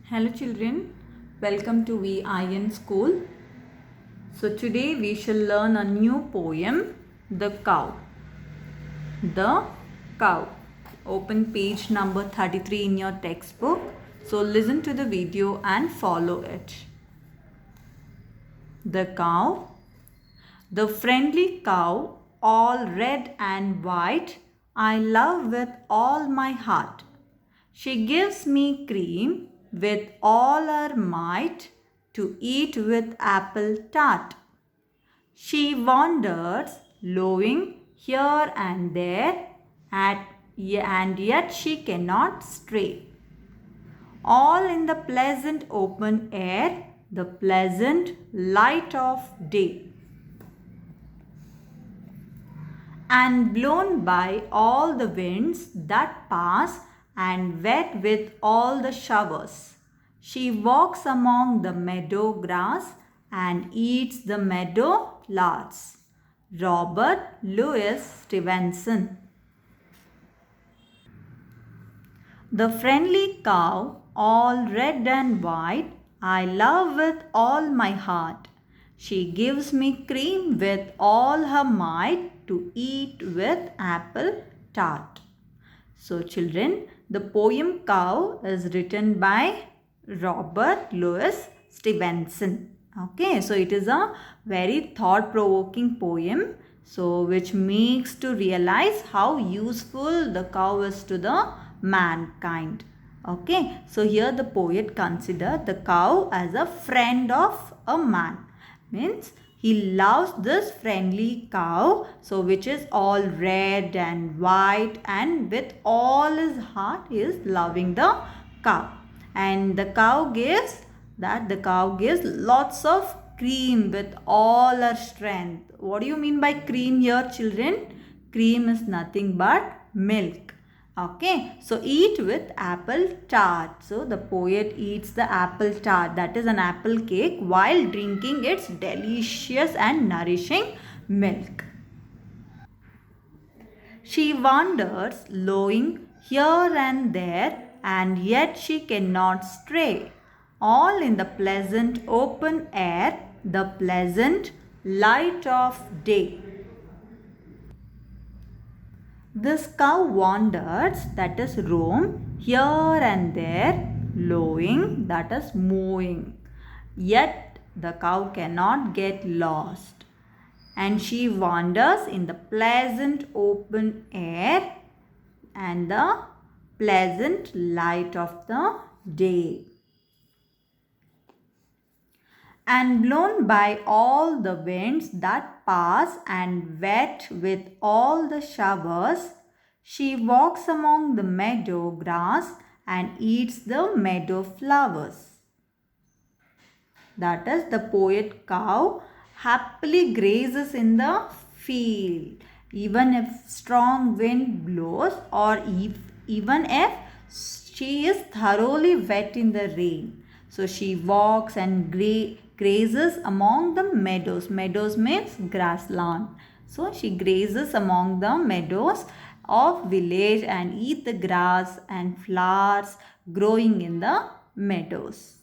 Hello children, welcome to VIN school. So today we shall learn a new poem, The Cow. The Cow. Open page number 33 in your textbook. So listen to the video and follow it. The cow. The friendly cow, all red and white, I love with all my heart. She gives me cream with all her might to eat with apple tart. She wanders, lowing here and there, and yet she cannot stray. All in the pleasant open air, the pleasant light of day. And blown by all the winds that pass and wet with all the showers. She walks among the meadow grass and eats the meadow flowers. Robert Louis Stevenson. The friendly cow, all red and white, I love with all my heart. She gives me cream with all her might to eat with apple tart. So children, the poem Cow is written by Robert Louis Stevenson. Okay, so it is a very thought-provoking poem, so which makes to realize how useful the cow is to the mankind. Okay, so here the poet consider the cow as a friend of a man. Means he loves this friendly cow, so which is all red and white, and with all his heart he is loving the cow. And the cow gives lots of cream with all her strength. What do you mean by cream here, children? Cream is nothing but milk. Okay, so eat with apple tart. So the poet eats the apple tart, that is an apple cake, while drinking its delicious and nourishing milk. She wanders, lowing here and there, and yet she cannot stray. All in the pleasant open air, the pleasant light of day. This cow wanders, that is roam, here and there, lowing, that is moving. Yet the cow cannot get lost. And she wanders in the pleasant open air and the pleasant light of the day. And blown by all the winds that pass and wet with all the showers, she walks among the meadow grass and eats the meadow flowers. That is, the poet cow happily grazes in the field, even if strong wind blows, or even if she is thoroughly wet in the rain. So she walks and grazes among the meadows. Meadows means grassland. So she grazes among the meadows of village and eat the grass and flowers growing in the meadows.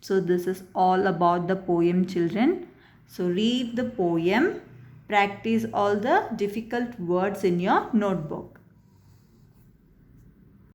So this is all about the poem, children. So read the poem, practice all the difficult words in your notebook.